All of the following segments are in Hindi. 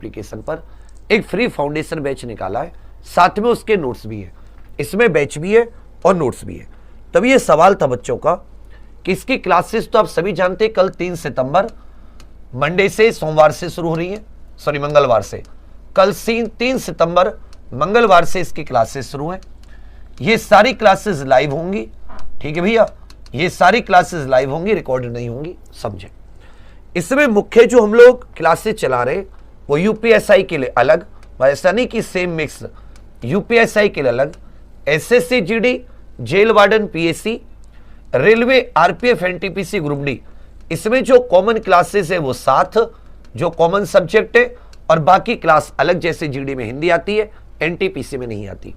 एप्लीकेशन पर एक फ्री फाउंडेशन बैच निकाला है, साथ में उसके नोट्स भी है। इसमें बैच भी है और नोट्स भी है। तब ये सवाल था बच्चों का कि इसकी क्लासेस तो आप सभी जानते हैं, कल 3 सितंबर मंडे से सोमवार से शुरू हो रही है, सॉरी मंगलवार से। कल 3 सितंबर मंगलवार से इसकी क्लासेस शुरू हैं। ये सारी क्लासेस लाइव होंगी, ठीक है भैया, ये सारी क्लासेस लाइव होंगी, रिकॉर्ड नहीं होंगी, समझे। इसमें मुख्य जो हम लोग क्लासेस चला रहे वो यूपीएसआई के लिए अलग, ऐसा नहीं कि सेम मिक्स, यूपीएसआई के लिए अलग, SSC GD, jail warden PSC, railway RPF NTPC group D, इसमें जो कॉमन क्लासेस है वो 7 जो कॉमन सब्जेक्ट है, और बाकी क्लास अलग, जैसे जीडी में हिंदी आती है, एनटीपीसी में नहीं आती।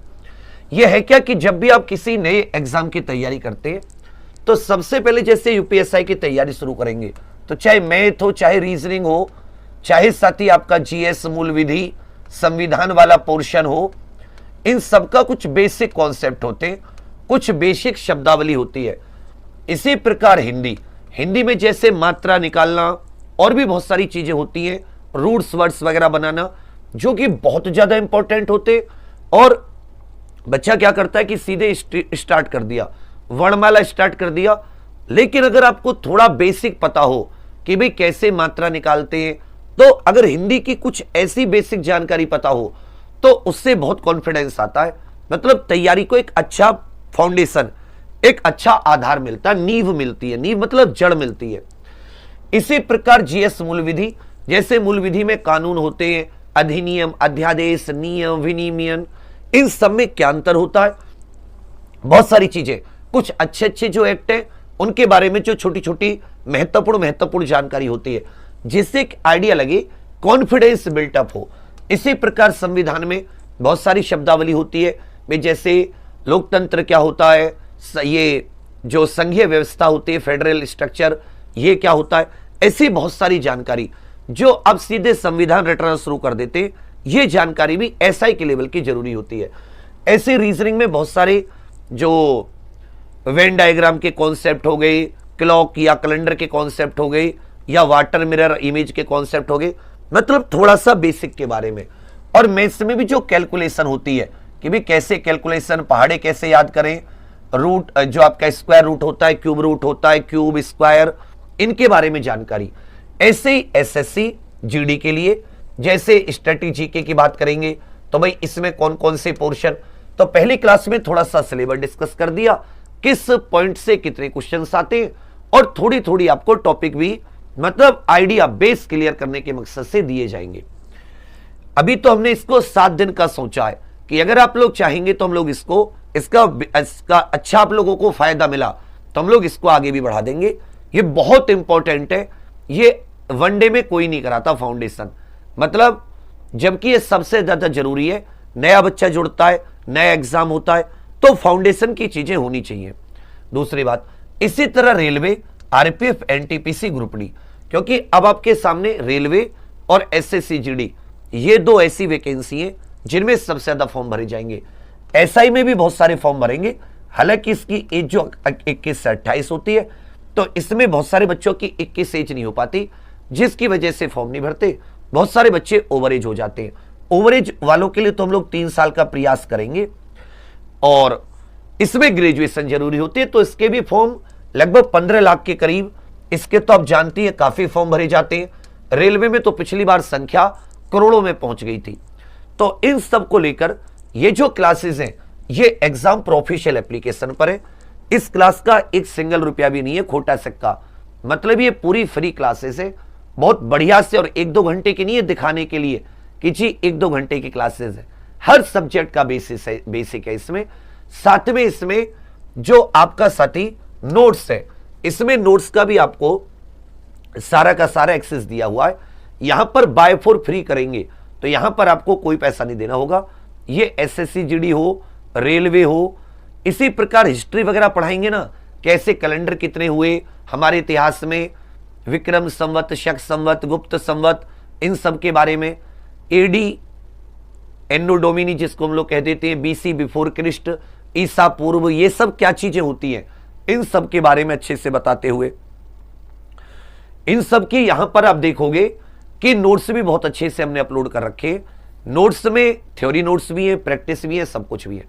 यह है क्या कि जब भी आप किसी नए एग्जाम की तैयारी करते हैं तो सबसे पहले जैसे यूपीएसआई की तैयारी शुरू करेंगे तो चाहे मैथ हो, चाहे रीजनिंग हो, चाहे साथ ही आपका जीएस, मूल विधि, संविधान वाला पोर्शन हो, इन सबका कुछ बेसिक कॉन्सेप्ट होते हैं, कुछ बेसिक शब्दावली होती है। इसी प्रकार हिंदी में जैसे मात्रा निकालना और भी बहुत सारी चीजें होती हैं, रूट्स वर्ड्स वगैरह बनाना, जो कि बहुत ज्यादा इंपॉर्टेंट होते। और बच्चा क्या करता है कि सीधे स्टार्ट कर दिया, वर्णमाला स्टार्ट कर दिया, लेकिन अगर आपको थोड़ा बेसिक पता हो कि भाई कैसे मात्रा निकालते हैं, तो अगर हिंदी की कुछ ऐसी बेसिक जानकारी पता हो तो उससे बहुत कॉन्फिडेंस आता है, मतलब तैयारी को एक अच्छा फाउंडेशन, एक अच्छा आधार मिलता है, नींव मिलती है, नींव मतलब जड़ मिलती है। इसी प्रकार जीएस मूल विधि, जैसे मूल विधि में कानून होते हैं, अधिनियम, अध्यादेश, नियम, विनियमन, इन सब में क्या अंतर होता है, बहुत सारी चीजें, कुछ अच्छे अच्छे जो एक्ट है उनके बारे में जो छोटी छोटी महत्वपूर्ण जानकारी होती है, जिससे एक आइडिया लगे, कॉन्फिडेंस बिल्टअप हो। इसी प्रकार संविधान में बहुत सारी शब्दावली होती है, जैसे लोकतंत्र क्या होता है, ये जो संघीय व्यवस्था होती है, फेडरल स्ट्रक्चर, ये क्या होता है, ऐसी बहुत सारी जानकारी जो अब सीधे संविधान रटना शुरू कर देते हैं, ये जानकारी भी एसआई के लेवल की जरूरी होती है। ऐसे रीजनिंग में बहुत सारे जो वेन डायग्राम के कॉन्सेप्ट हो गए, क्लॉक या कैलेंडर के कॉन्सेप्ट हो गए, या वाटर मिरर इमेज के कॉन्सेप्ट हो गए, मतलब थोड़ा सा बेसिक के बारे में। और मैथ्स में भी जो कैलकुलेशन होती है कि भी कैसे कैलकुलेशन, पहाड़े कैसे याद करें, रूट जो आपका स्क्वायर रूट होता है, क्यूब रूट होता है, क्यूब, स्क्वायर, इनके बारे में जानकारी। ऐसे ही एसएससी जीडी के लिए जैसे स्ट्रेटजी की बात करेंगे तो भाई इसमें कौन कौन से पोर्शन, तो पहली क्लास में थोड़ा सा सिलेबस डिस्कस कर दिया, किस पॉइंट से कितने क्वेश्चंस आते हैं, और थोड़ी थोड़ी आपको टॉपिक भी, मतलब आइडिया बेस क्लियर करने के मकसद से दिए जाएंगे। अभी तो हमने इसको 7 दिन का सोचा है कि अगर आप लोग चाहेंगे तो हम लोग इसका अच्छा आप लोगों को फायदा मिला तो हम लोग इसको आगे भी बढ़ा देंगे। ये बहुत इंपॉर्टेंट है, ये वनडे में कोई नहीं कराता फाउंडेशन, मतलब जबकि ये सबसे ज्यादा जरूरी है। नया बच्चा जुड़ता है, नया एग्जाम होता है, तो फाउंडेशन की चीजें होनी चाहिए। दूसरी बात, इसी तरह railway, RPF, NTPC, group D, क्योंकि अब आपके सामने रेलवे और एसएससी जीडी, ये 2 ऐसी वैकेंसी हैं जिनमें सबसे ज्यादा फॉर्म भरे जाएंगे। एसआई में भी बहुत सारे फॉर्म भरेंगे, हालांकि इसकी एज जो 21 से 28 होती है, तो इसमें बहुत सारे बच्चों की 21 एज नहीं हो पाती, जिसकी वजह से फॉर्म नहीं भरते। बहुत सारे बच्चे ओवरेज हो जाते हैं। ओवरेज वालों के लिए तो हम लोग 3 साल का प्रयास करेंगे, और इसमें ग्रेजुएशन जरूरी होती है, तो इसके भी फॉर्म लगभग 15 लाख के करीब, इसके तो आप जानती है काफी फॉर्म भरे जाते हैं। रेलवे में तो पिछली बार संख्या करोड़ों में पहुंच गई थी। तो इन सब को लेकर ये जो क्लासेस हैं, ये एग्जाम प्रोफेशनल एप्लीकेशन पर है। इस क्लास का 1 सिंगल रुपया भी नहीं है, खोटा सिक्का, मतलब ये पूरी फ्री क्लासेस है, बहुत बढ़िया से, और 1-2 घंटे की नहीं है दिखाने के लिए कि जी 1-2 घंटे की क्लासेस है। हर सब्जेक्ट का बेसिक है इसमें। साथ में इसमें जो आपका साथी नोट्स है, इसमें नोट्स का भी आपको सारा का सारा एक्सेस दिया हुआ है। यहां पर बाय फॉर फ्री करेंगे तो यहां पर आपको कोई पैसा नहीं देना होगा। ये एसएससी जीडी हो, रेलवे हो, इसी प्रकार हिस्ट्री वगैरह पढ़ाएंगे ना, कैसे कैलेंडर कितने हुए हमारे इतिहास में, विक्रम संवत, शक संवत, गुप्त संवत, इन सब के बारे में, एडी, एन्नो डोमिनी जिसको हम लोग कह देते हैं, बीसी बिफोर क्रिस्ट, ईसा पूर्व, ये सब क्या चीजें होती हैं, इन सब के बारे में अच्छे से बताते हुए, इन सब की यहां पर आप देखोगे कि नोट्स भी बहुत अच्छे से हमने अपलोड कर रखे हैं। नोट्स में थ्योरी नोट्स भी है, प्रैक्टिस भी है, सब कुछ भी है।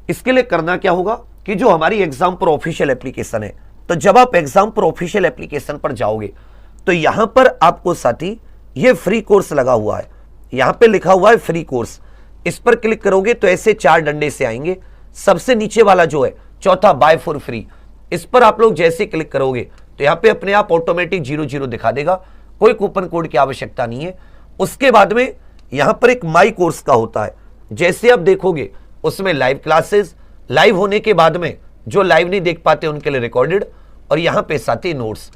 इसके लिए करना क्या होगा कि जो हमारी एग्जाम पर ऑफिशियल एप्लीकेशन है, तो जब आप एग्जाम पर ऑफिशियल एप्लीकेशन पर जाओगे तो यहां पर आपको साथी ये फ्री कोर्स लगा हुआ है, यहां पे लिखा हुआ है फ्री कोर्स। इस पर क्लिक करोगे तो ऐसे 4 डंडे से आएंगे। सबसे नीचे वाला जो है चौथा बाय फॉर फ्री, इस पर आप लोग जैसे क्लिक करोगे तो यहां पे अपने आप ऑटोमेटिक 00 दिखा देगा, कोई कूपन कोड की आवश्यकता नहीं है। उसके बाद में यहां पर एक माई कोर्स का होता है, जैसे आप देखोगे उसमें लाइव क्लासेस, लाइव होने के बाद में जो लाइव नहीं देख पाते उनके लिए रिकॉर्डेड, और यहां पे साथ ही नोट्स।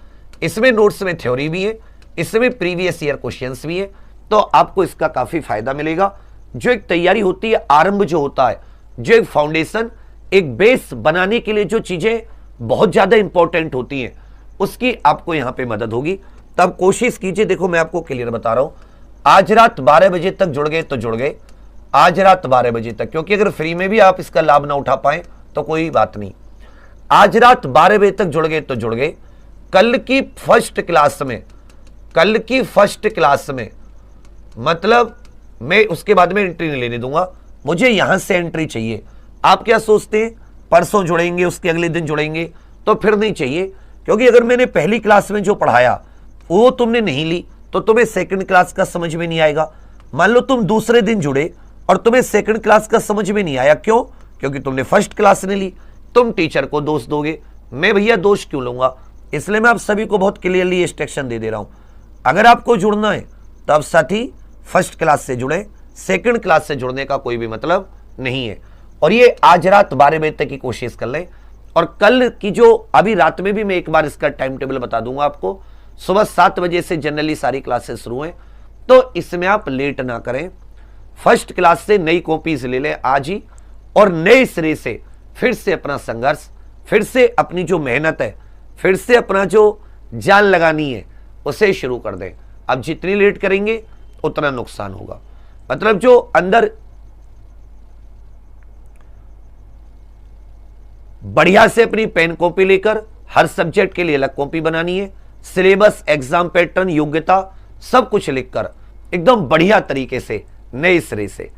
इसमें नोट्स में थ्योरी भी है, इसमें प्रीवियस ईयर क्वेश्चंस भी है, तो आपको इसका काफी फायदा मिलेगा। जो एक तैयारी होती है, आरंभ जो होता है, जो एक फाउंडेशन, एक बेस बनाने के लिए जो चीजें बहुत ज्यादा इंपॉर्टेंट होती हैं, उसकी आपको यहां पे मदद होगी। तब कोशिश कीजिए, देखो मैं आपको क्लियर बता रहा हूं, आज रात 12 बजे तक जुड़ गए तो जुड़ गए, आज रात 12 बजे तक, क्योंकि अगर फ्री में भी आप इसका लाभ ना उठा पाए तो कोई बात नहीं। आज रात 12 बजे तक जुड़ गए तो जुड़ गए। कल की फर्स्ट क्लास में, कल की फर्स्ट क्लास में मतलब मैं उसके बाद में एंट्री नहीं लेने दूंगा, मुझे यहां से एंट्री चाहिए। आप क्या सोचते हैं परसों जुड़ेंगे, उसके अगले दिन जुड़ेंगे, तो फिर नहीं चाहिए, क्योंकि अगर मैंने पहली क्लास में जो पढ़ाया वो तुमने नहीं ली तो तुम्हें सेकंड क्लास का समझ में नहीं आएगा। मान लो तुम दूसरे दिन जुड़े और तुम्हें सेकंड क्लास का समझ में नहीं आया, क्यों? क्योंकि तुमने फर्स्ट क्लास नहीं ली। तुम टीचर को दोष दोगे, मैं भैया दोष क्यों लूंगा? इसलिए मैं आप सभी को बहुत क्लियरली इंस्ट्रक्शन दे दे रहा हूं, अगर आपको जुड़ना है तो आप साथी फर्स्ट क्लास से जुड़े, सेकंड क्लास से जुड़ने का कोई भी मतलब नहीं है। और ये आज रात 12 बजे तक की कोशिश कर लें, और कल की जो अभी रात में भी मैं एक बार इसका टाइम टेबल बता दूंगा आपको। सुबह 7 बजे से जनरली सारी क्लासेस शुरू हैं, तो इसमें आप लेट ना करें। फर्स्ट क्लास से नई कॉपीज ले लें आज ही, और नए सिरे से फिर से अपना संघर्ष, फिर से अपनी जो मेहनत है, फिर से अपना जो जान लगानी है उसे शुरू कर दें। अब जितनी लेट करेंगे उतना नुकसान होगा। मतलब जो अंदर बढ़िया से अपनी पेन कॉपी लेकर हर सब्जेक्ट के लिए अलग कॉपी बनानी है, सिलेबस, एग्जाम पैटर्न, योग्यता सब कुछ लिखकर एकदम बढ़िया तरीके से नए सिरे से।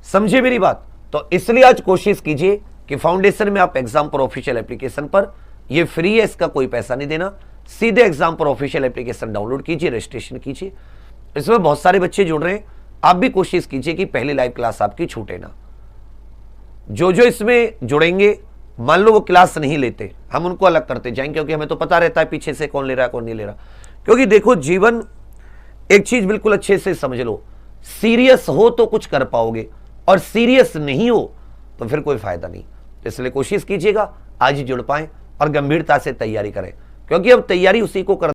समझे मेरी बात? तो इसलिए आज कोशिश कीजिए कि फाउंडेशन में आप एग्जाम पर ऑफिशियल एप्लीकेशन पर, ये फ्री है, इसका कोई पैसा नहीं देना, सीधे एग्जाम पर ऑफिशियल एप्लीकेशन डाउनलोड कीजिए, रजिस्ट्रेशन कीजिए। इसमें बहुत सारे बच्चे जुड़ रहे हैं, आप भी कोशिश कीजिए कि पहली लाइव क्लास आपकी छूटे ना। जो जो इसमें जुड़ेंगे, मान लो वो क्लास नहीं लेते, हम उनको अलग करते जाएंगे, क्योंकि हमें तो पता रहता है पीछे से कौन ले रहा है कौन नहीं ले रहा। क्योंकि देखो जीवन, एक चीज बिल्कुल अच्छे से समझ लो, सीरियस हो तो कुछ कर पाओगे, और सीरियस नहीं हो तो फिर कोई फायदा नहीं। इसलिए कोशिश कीजिएगा आज ही जुड़ पाए और गंभीरता से तैयारी करें, क्योंकि अब तैयारी उसी को कर